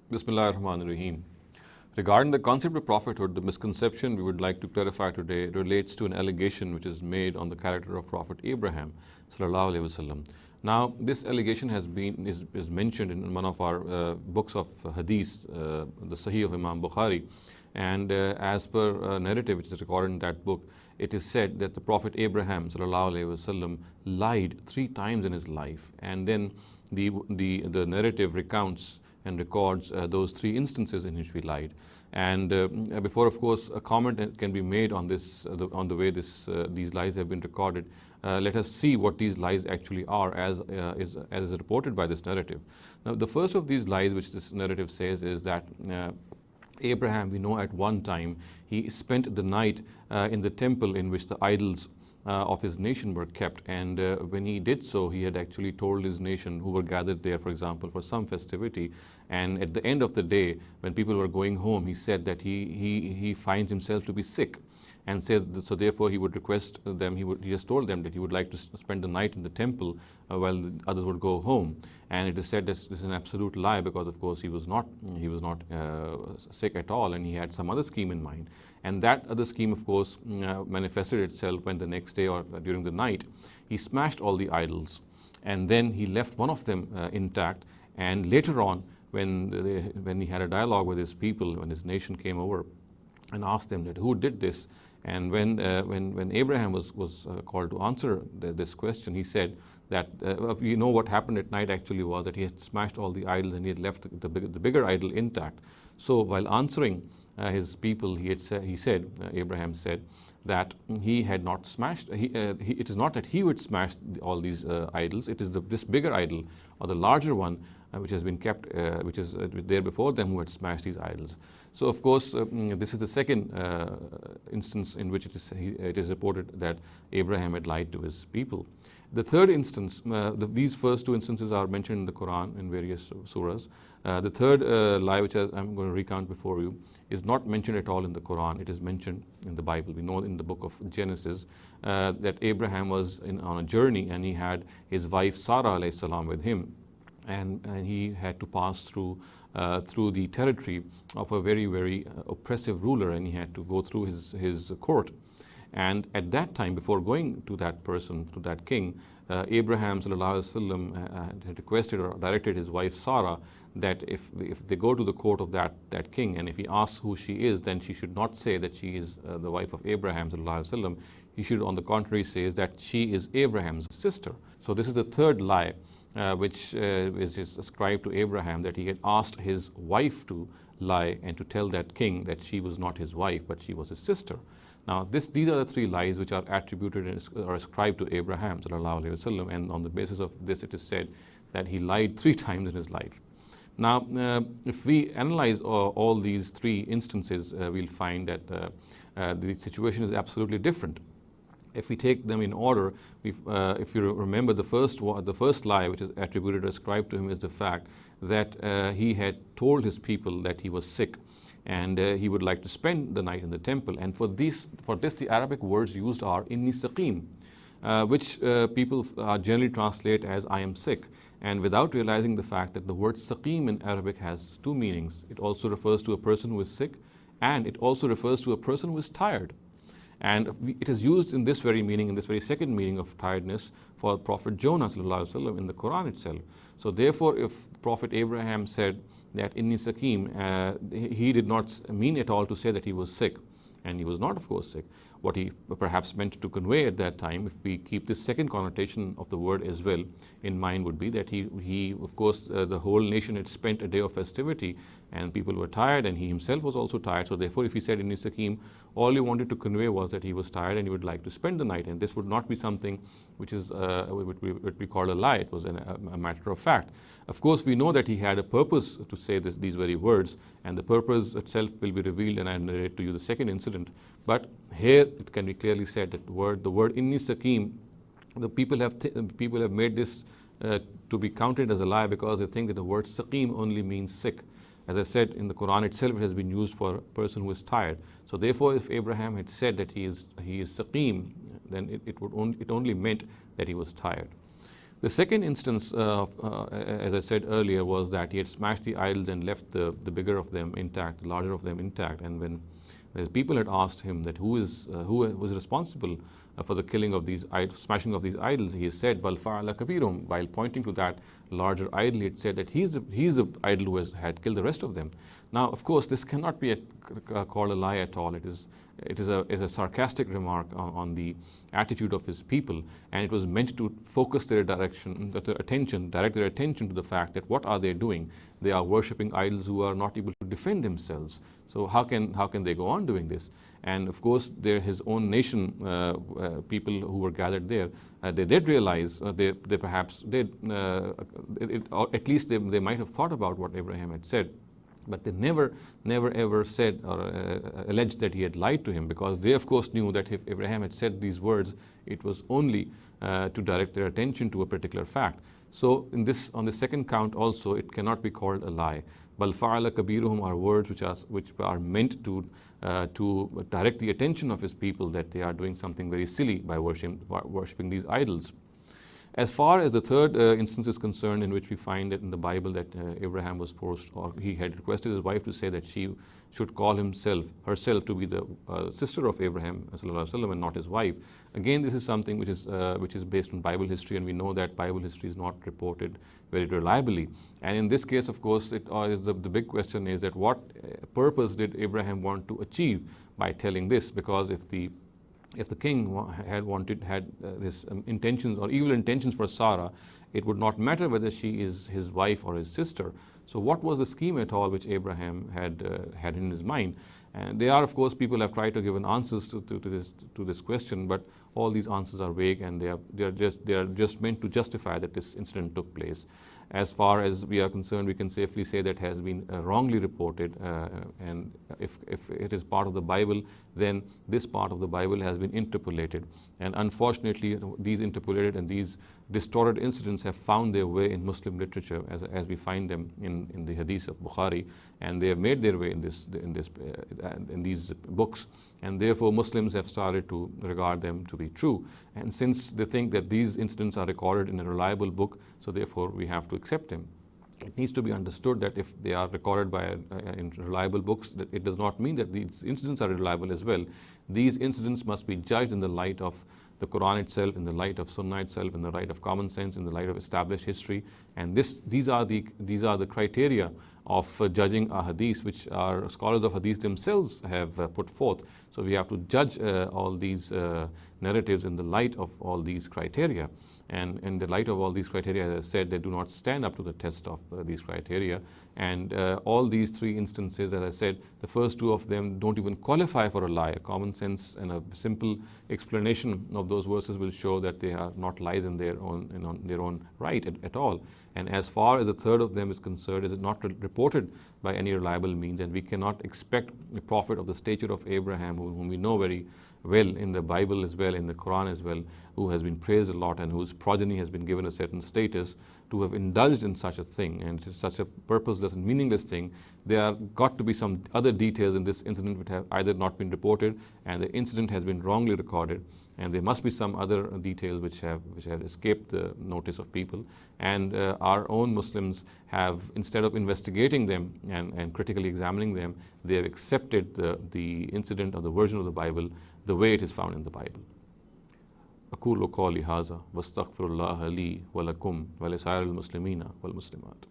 Bismillah ar-Rahman ar-Rahim. Regarding the concept of prophethood, the misconception we would like to clarify today relates to an allegation which is made on the character of Prophet Abraham sallallahu alaihi wasallam. Now, this allegation is mentioned in one of our books of hadith, the Sahih of Imam Bukhari, and as per narrative which is recorded in that book, it is said that the Prophet Abraham sallallahu alaihi wasallam lied 3 times in his life, and then the narrative recounts and records those 3 instances in which we lied. And before, of course, a comment can be made on this, on the way these lies have been recorded, let us see what these lies actually are as is reported by this narrative. Now, the first of these lies which this narrative says is that Abraham, we know at one time, he spent the night in the temple in which the idols of his nation were kept, and when he did so, he had actually told his nation who were gathered there, for example, for some festivity, and at the end of the day, when people were going home, he said that he finds himself to be sick, and said so therefore he would request them, he just told them that he would like to spend the night in the temple while the others would go home. And it is said that this is an absolute lie, because of course he was not sick at all, and he had some other scheme in mind. And that other scheme, of course, manifested itself when the next day or during the night he smashed all the idols, and then he left one of them intact. And later on, when he had a dialogue with his people, when his nation came over and asked them that who did this, and when Abraham was called to answer this question, he said that what happened at night actually was that he had smashed all the idols and he had left the bigger idol intact. So while answering his people, Abraham said that he had not smashed. It is not that he would smash all these idols. It is this bigger idol, or the larger one, which has been kept, which is there before them, who had smashed these idols. So, of course, this is the second instance in which it is reported that Abraham had lied to his people. The third instance, these first 2 instances are mentioned in the Quran in various surahs. The third lie, which I'm going to recount before you, is not mentioned at all in the Quran. It is mentioned in the Bible. We know in the book of Genesis that Abraham was on a journey, and he had his wife Sarah alayhi salam with him, and he had to pass through the territory of a very, very oppressive ruler, and he had to go through his court. And at that time, before going to that person, to that king, Abraham sallallahu alaihi wasallam had requested or directed his wife Sarah that if they go to the court of that king, and if he asks who she is, then she should not say that she is the wife of Abraham sallallahu alaihi wasallam. He should, on the contrary, say that she is Abraham's sister. So this is the third lie, which is ascribed to Abraham, that he had asked his wife to lie and to tell that king that she was not his wife, but she was his sister. Now, these are the 3 lies which are attributed or ascribed to Abraham sallallahu alaihi wasallam, and on the basis of this, it is said that he lied 3 times in his life. Now, if we analyze all these 3 instances, we'll find that the situation is absolutely different. If we take them in order, if you remember, the first lie which is attributed or ascribed to him is the fact that he had told his people that he was sick, and he would like to spend the night in the temple. And for this, the Arabic words used are inni saqim, which people generally translate as I am sick, and without realizing the fact that the word saqim in Arabic has 2 meanings. It also refers to a person who is sick, and it also refers to a person who is tired. And it is used in this very meaning, in this very second meaning of tiredness, for Prophet Jonah sallallahu alaihi wasallam in the Quran itself. So therefore, if Prophet Abraham said that inni sakim, he did not mean at all to say that he was sick, and he was not, of course, sick. What he perhaps meant to convey at that time, if we keep this second connotation of the word as well in mind, would be that he of course, the whole nation had spent a day of festivity, and people were tired, and he himself was also tired. So therefore, if he said inni sakim, all he wanted to convey was that he was tired and he would like to spend the night, and this would not be something which is what we call a lie. It was a matter of fact. Of course, we know that he had a purpose to say these very words, and the purpose itself will be revealed, and I narrate to you the second incident. But here it can be clearly said that the word inni sakim, the people have made this to be counted as a lie, because they think that the word saqim only means sick. As I said, in the Quran itself, it has been used for a person who is tired. So therefore, if Abraham had said that he is saqim, then it only meant that he was tired. The second instance, as I said earlier, was that he had smashed the idols and left the bigger of them intact, the larger of them intact. And when people had asked him that who was responsible for the killing of these smashing of these idols, he said, "Bal fa'ala kabirum," while pointing to that larger idol. He had said that he's the idol who had killed the rest of them. Now, of course, this cannot be called a lie at all. It is a sarcastic remark on the attitude of his people, and it was meant to focus direct their attention to the fact that what are they doing? They are worshipping idols who are not able to defend themselves. So how can they go on doing this? And of course, his own nation, people who were gathered there, they did realize, they perhaps did, or at least they might have thought about what Abraham had said. But they never ever said or alleged that he had lied to him, because they of course knew that if Abraham had said these words, it was only to direct their attention to a particular fact. So on the second count also, it cannot be called a lie. Bal fa'ala kabiruhum are words which are meant to direct the attention of his people that they are doing something very silly by worshipping these idols. As far as the third instance is concerned, in which we find that in the Bible that Abraham was forced, or he had requested his wife to say that she should call herself to be the sister of Abraham and not his wife. Again, this is something which is based on Bible history, and we know that Bible history is not reported very reliably. And in this case, of course, the big question is that what purpose did Abraham want to achieve by telling this? Because if the king had this intentions or evil intentions for Sarah, it would not matter whether she is his wife or his sister. So what was the scheme at all which Abraham had in his mind? And there are, of course, people have tried to give answers to this question, but all these answers are vague, and they are just meant to justify that this incident took place. As far as we are concerned, we can safely say that has been wrongly reported, and if it is part of the Bible, then this part of the Bible has been interpolated. And unfortunately, these interpolated and these distorted incidents have found their way in Muslim literature as we find them in the Hadith of Bukhari, and they have made their way in these books. And therefore, Muslims have started to regard them to be true. And since they think that these incidents are recorded in a reliable book, so therefore we have to accept them. It needs to be understood that if they are recorded in reliable books, that it does not mean that these incidents are reliable as well. These incidents must be judged in the light of the Quran itself, in the light of Sunnah itself, in the light of common sense, in the light of established history. And these are the criteria of judging a hadith, which our scholars of hadith themselves have put forth. So we have to judge all these narratives in the light of all these criteria. And in the light of all these criteria, as I said, they do not stand up to the test of these criteria. And all these three instances, as I said, the first two of them don't even qualify for a lie. A common sense and a simple explanation of those verses will show that they are not lies in their own right at all. And as far as the third of them is concerned, is it not reported by any reliable means, and we cannot expect a prophet of the stature of Abraham, whom we know very well in the Bible as well, in the Quran as well, who has been praised a lot and whose progeny has been given a certain status, to have indulged in such a thing and such a purposeless and meaningless thing. There are got to be some other details in this incident which have either not been reported, and the incident has been wrongly recorded, and there must be some other details which have escaped the notice of people. And our own Muslims have, instead of investigating them and critically examining them, they have accepted the incident or the version of the Bible the way it is found in the Bible. أقول قولي هذا واستغفر الله لي ولكم ولسائر المسلمين والمسلمات.